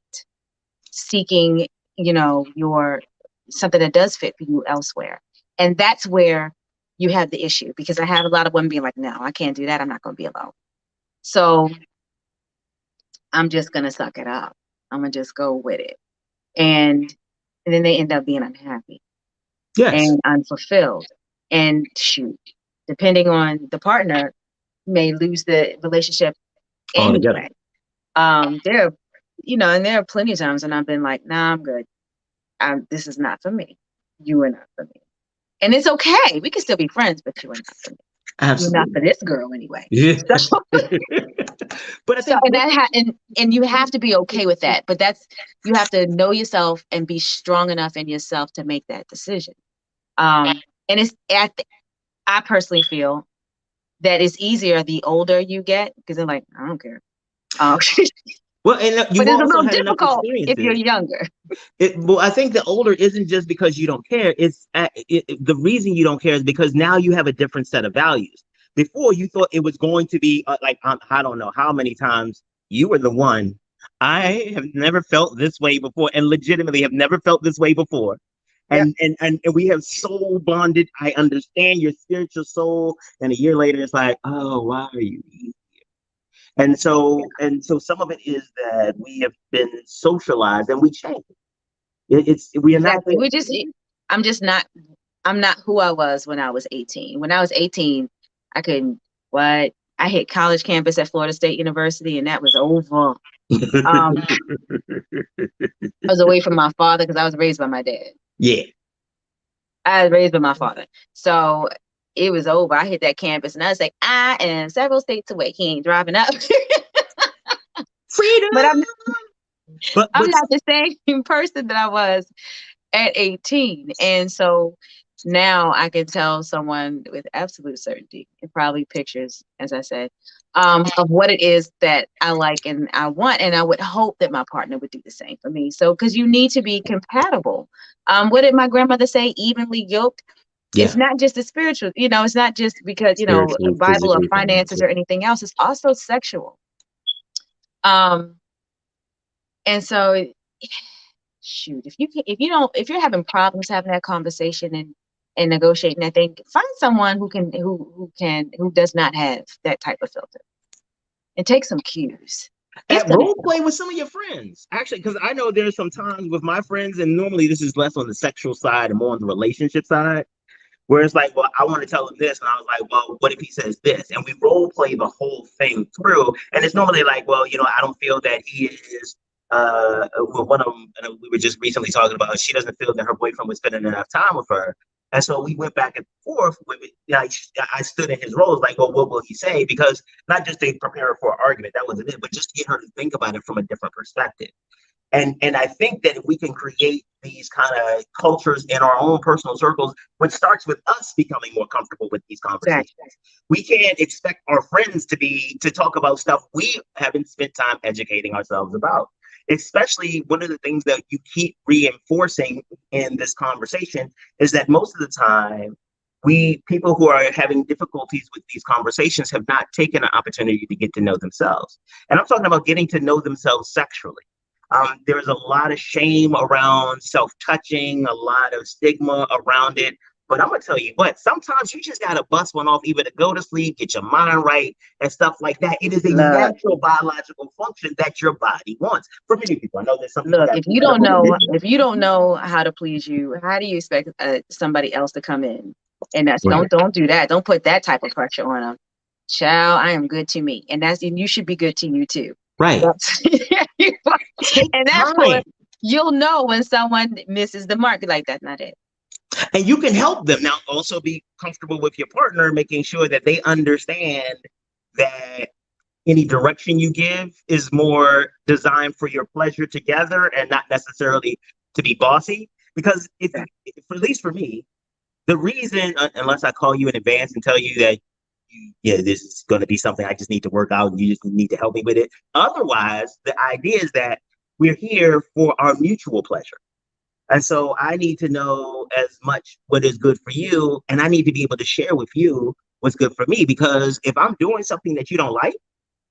Seeking, your something that does fit for you elsewhere. And that's where you have the issue, because I have a lot of women being like, no, I can't do that. I'm not going to be alone. So I'm just going to suck it up. I'm going to just go with it. And then they end up being unhappy and unfulfilled. And shoot, depending on the partner, may lose the relationship anyway. And there are plenty of times when I've been like, nah, I'm good. This is not for me. You are not for me. And it's okay. We can still be friends, but you are not for me. Absolutely. You're not for this girl anyway. Yeah. So, but I think and you have to be okay with that. But you have to know yourself and be strong enough in yourself to make that decision. And I personally feel that it's easier the older you get, because they're like, I don't care. Well, and but it's a little difficult if you're younger. Well, I think the older isn't just because you don't care. It's the reason you don't care is because now you have a different set of values. Before, you thought it was going to be I don't know how many times you were the one. I have never felt this way before, and legitimately have never felt this way before. And, yep. and we have soul bonded. I understand your spiritual soul. And a year later, it's like, oh, why are you here? And so some of it is that we have been socialized and we change. We are exactly. not. I'm not who I was when I was 18. When I was 18, I couldn't. I hit college campus at Florida State University, and that was over. I was away from my father because I was raised by my dad. Yeah. I was raised by my father. So it was over. I hit that campus and I was like, I am several states away. He ain't driving up. Freedom. But I'm not the same person that I was at 18. And so now I can tell someone with absolute certainty, and probably pictures, as I said, of what it is that I like and I want. And I would hope that my partner would do the same for me. So, because you need to be compatible. What did my grandmother say? Evenly yoked. Yeah. It's not just the spiritual, it's not just because, Bible or finances or anything else. It's also sexual. And so, shoot, if you're having problems having that conversation and negotiating that thing, find someone who does not have that type of filter, and take some cues. And role play with some of your friends, actually, because I know there's some times with my friends, and normally this is less on the sexual side and more on the relationship side, where it's like, well, I want to tell him this, and I was like, well, what if he says this? And we role play the whole thing through, and it's normally like, well, I don't feel that he is. One of them, we were just recently talking about, she doesn't feel that her boyfriend was spending enough time with her. And so we went back and forth with it. I stood in his roles like, well, what will he say? Because not just to prepare her for an argument, that wasn't it, but just to get her to think about it from a different perspective. And I think that if we can create these kind of cultures in our own personal circles, which starts with us becoming more comfortable with these conversations. Exactly. We can't expect our friends to talk about stuff we haven't spent time educating ourselves about. Especially one of the things that you keep reinforcing in this conversation is that most of the time, people who are having difficulties with these conversations have not taken an opportunity to get to know themselves. And I'm talking about getting to know themselves sexually. There's a lot of shame around self-touching, a lot of stigma around it. But I'm going to tell you what, sometimes you just got to bust one off either to go to sleep, get your mind right, and stuff like that. It is a natural biological function that your body wants. For many people, I know there's some people. Look, if you don't know how to please you, how do you expect somebody else to come in? And don't do that. Don't put that type of pressure on them. Child, I am good to me. And you should be good to you too. Right. And that's what you'll know when someone misses the mark. Like, that's not it. And you can help them. Now, also be comfortable with your partner, making sure that they understand that any direction you give is more designed for your pleasure together and not necessarily to be bossy. Because at least for me, the reason, unless I call you in advance and tell you that, yeah, this is going to be something I just need to work out and you just need to help me with it. Otherwise, the idea is that we're here for our mutual pleasure. And so I need to know as much what is good for you, and I need to be able to share with you what's good for me. Because if I'm doing something that you don't like,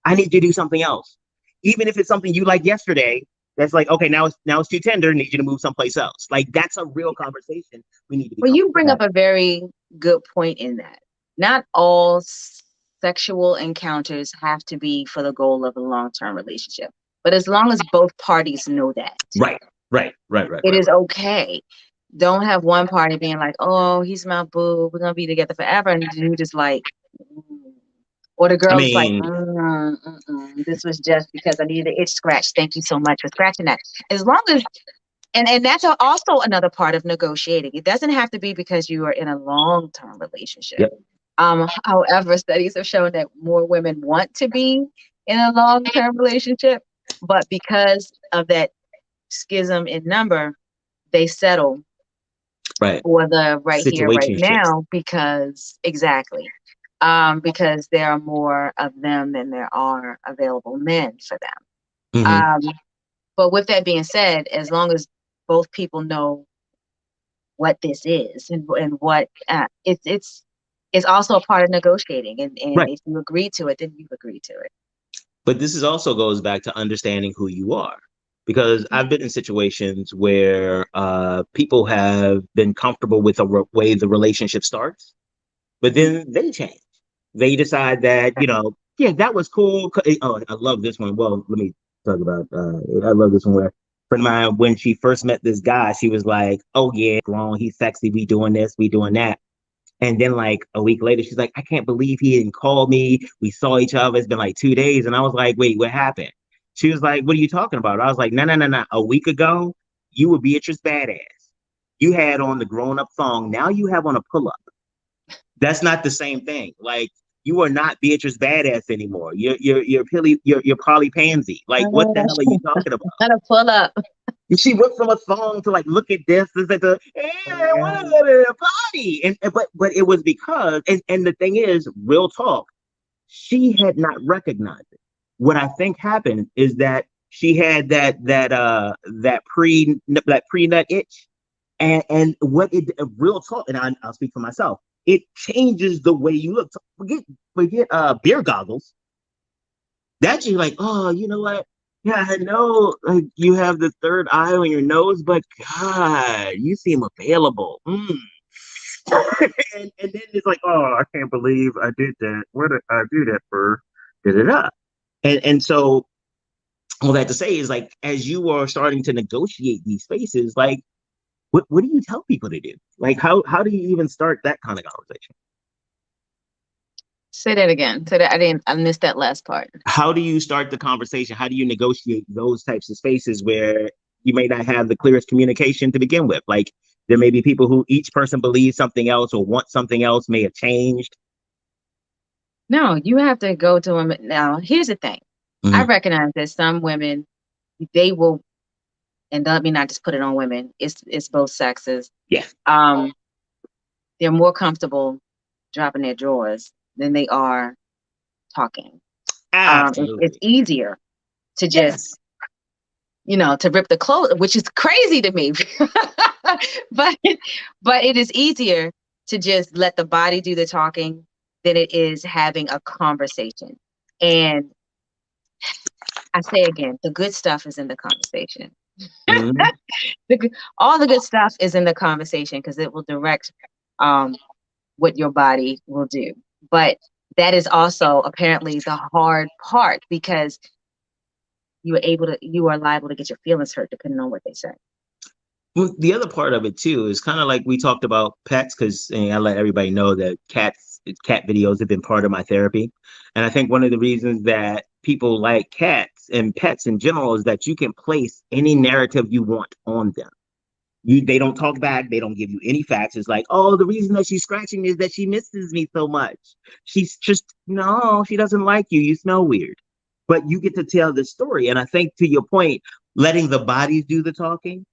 I need you to do something else. Even if it's something you liked yesterday, that's like, okay, now it's too tender, need you to move someplace else. Like, that's a real conversation we need to be. Well, you bring up a very good point in that. Not all sexual encounters have to be for the goal of a long-term relationship. But as long as both parties know that. Right. It is okay. Don't have one party being like, oh, he's my boo, we're gonna be together forever, and you just like, or the girl's like, this was just because I needed an itch scratch. Thank you so much for scratching that. As long as, and that's also another part of negotiating. It doesn't have to be because you are in a long-term relationship. Yep. However, studies have shown that more women want to be in a long-term relationship, but because of that schism in number, they settle for the right here, right now, because because there are more of them than there are available men for them. But with that being said, as long as both people know what this is and what it's also a part of negotiating, and if you agree to it, then you've agreed to it. But this also goes back to understanding who you are. Because I've been in situations where people have been comfortable with the way the relationship starts, but then they change. They decide that, yeah, that was cool. Oh, I love this one. Well, let me talk about, I love this one where a friend of mine, when she first met this guy, she was like, oh yeah, grown, he's sexy, we doing this, we doing that. And then like a week later, she's like, I can't believe he didn't call me. We saw each other. It's been like 2 days. And I was like, wait, what happened? She was like, what are you talking about? I was like, no. A week ago, you were Beatrice Badass. You had on the grown up song. Now you have on a pull up. That's not the same thing. Like, you are not Beatrice Badass anymore. You're Polly Pansy. Like, what the hell are you talking about? Not a pull up. She went from a song to like, look at this. It's like hey, I want to go to a party. But it was because, and the thing is, real talk, she had not recognized it. What I think happened is that she had that pre-nut itch, and what it real talk, and I'll speak for myself. It changes the way you look. So forget beer goggles. That's just like, oh, you know what? Yeah, I know like you have the third eye on your nose, but God, you seem available. And then it's like, oh, I can't believe I did that. Where did I do that for? Da-da-da. And so all that to say is like, as you are starting to negotiate these spaces, like, what do you tell people to do? Like, how do you even start that kind of conversation? Say that again. Say that I missed that last part. How do you start the conversation? How do you negotiate those types of spaces where you may not have the clearest communication to begin with? Like, there may be people who each person believes something else or wants something else, may have changed. No, you have to go to them. Now, here's the thing. I recognize that some women, they will, and let me not just put it on women, it's both sexes. Yeah. They're more comfortable dropping their drawers than they are talking. It's easier to just, to rip the clothes, which is crazy to me. but it is easier to just let the body do the talking than it is having a conversation. And I say again, the good stuff is in the conversation. All the good stuff is in the conversation because it will direct what your body will do. But that is also apparently the hard part because you are liable to get your feelings hurt depending on what they say. Well, the other part of it too is kind of like we talked about pets, because I let everybody know that cat videos have been part of my therapy. And I think one of the reasons that people like cats and pets in general is that you can place any narrative you want on them. They don't talk back. They don't give you any facts. It's like, oh, the reason that she's scratching is that she misses me so much. She's just, no, she doesn't like you. You smell weird. but you get to tell the story. And I think, to your point, letting the bodies do the talking,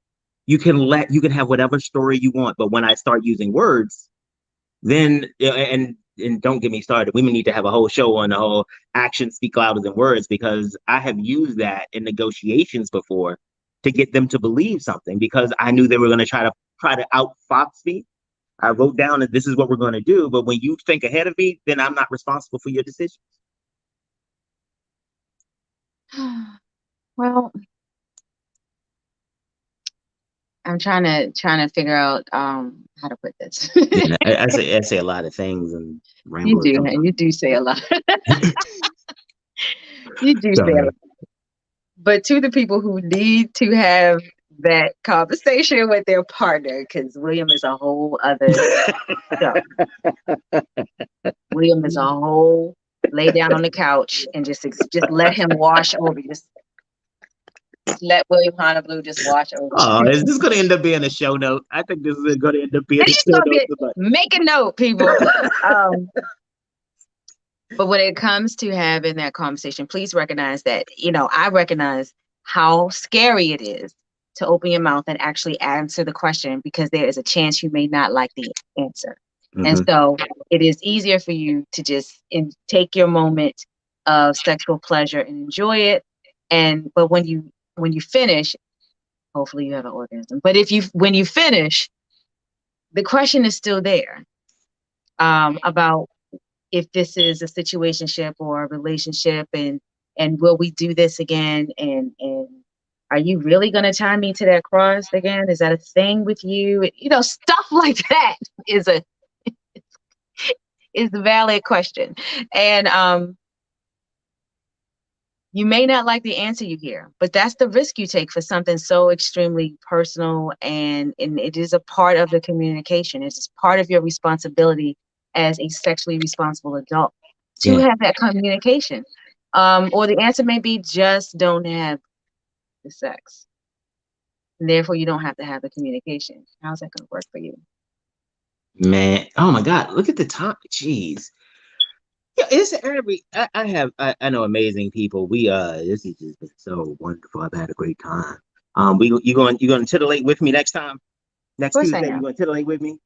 you can have whatever story you want. But when I start using words, then and don't get me started. We need to have a whole show on the whole actions speak louder than words, because I have used that in negotiations before to get them to believe something, because I knew they were going to try to outfox me. I wrote down that this is what we're going to do, but when you think ahead of me, then I'm not responsible for your decisions. Well, I'm trying to figure out how to put this. Yeah, I say a lot of things and ramble. You do say a lot. You do say a Sorry. lot. But to the people who need to have that conversation with their partner, because William is a whole other show. William is a whole lay down on the couch and just let him wash over you. Just let William Honolulu just wash over. Oh, is this going to end up being a show note? I think this is going to end up being a show note. Make a note, people. But when it comes to having that conversation, please recognize that, I recognize how scary it is to open your mouth and actually answer the question, because there is a chance you may not like the answer. Mm-hmm. And so it is easier for you to just take your moment of sexual pleasure and enjoy it. But when you finish, hopefully you have an orgasm. But when you finish, the question is still there about if this is a situationship or a relationship, and will we do this again? And are you really going to tie me to that cross again? Is that a thing with you? Stuff like that is a valid question. And you may not like the answer you hear, but that's the risk you take for something so extremely personal, and it is a part of the communication. It's part of your responsibility as a sexually responsible adult to have that communication. Or the answer may be just don't have the sex. And therefore you don't have to have the communication. How's that going to work for you? Man, oh my God, look at the top. Jeez. Yeah, it's I know amazing people. This has just been so wonderful. I've had a great time. You going to titillate with me next time? Next Tuesday, you going to titillate with me?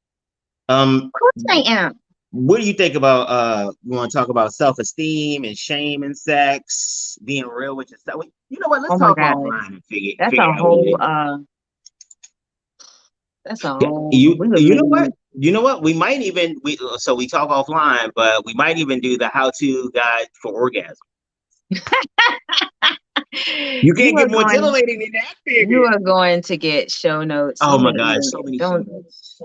Of course I am. What do you think about you want to talk about self-esteem and shame and sex, being real with yourself? You know what? Let's talk offline and figure that's figure a out whole that's a whole you know what? We might even we talk offline, but we might even do the how-to guide for orgasm. You can't get more titillating than that, baby. You are going to get show notes. Oh my God, so many show notes.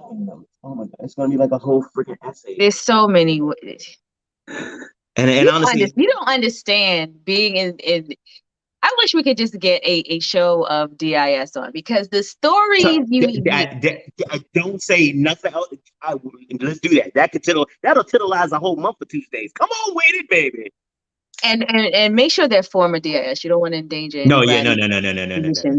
Oh my God, it's going to be like a whole freaking essay. There's so many. And honestly, you don't understand being in. I wish we could just get a show of DIS on, because the stories I don't say nothing else. Let's do that. That'll titilize a whole month of Tuesdays. Come on with it, baby. And make sure they're former DIS. You don't want to endanger anybody. No.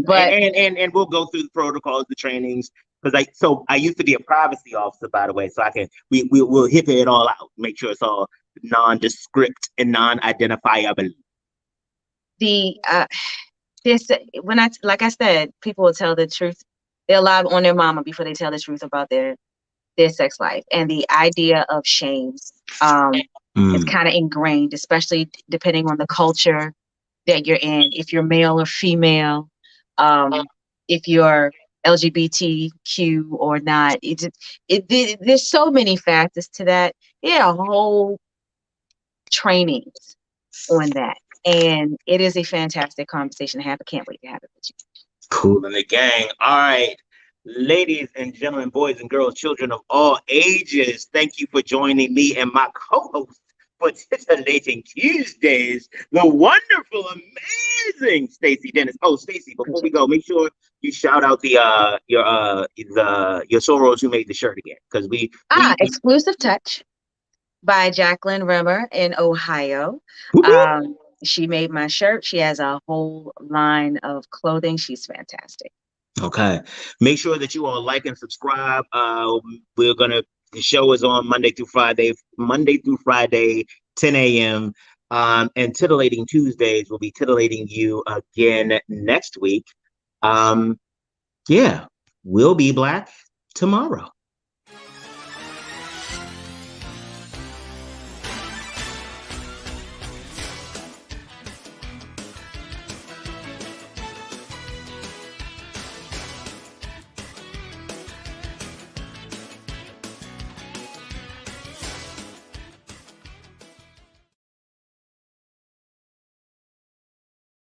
But and we'll go through the protocols, the trainings, because I used to be a privacy officer, by the way, so we'll hit it all out, make sure it's all nondescript and non-identifiable. Like I said, people will tell the truth. They'll lie on their mama before they tell the truth about their sex life. And the idea of shame is kind of ingrained, especially depending on the culture that you're in. If you're male or female, if you're LGBTQ or not, there's so many factors to that. Yeah, whole trainings on that. And it is a fantastic conversation to have. I can't wait to have it with you. Cool in the gang. All right. Ladies and gentlemen, boys and girls, children of all ages, thank you for joining me and my co-host for Titillating Tuesdays, the wonderful, amazing Stacey Dennis. Oh, Stacey, before we go, make sure you shout out your sorors who made the shirt again, because Exclusive Touch by Jacqueline Rimmer in Ohio. She made my shirt. She has a whole line of clothing. She's fantastic. Okay. Make sure that you all like and subscribe. The show is on Monday through Friday, 10 a.m. And Titillating Tuesdays will be titillating you again next week. Yeah, we'll be Black tomorrow.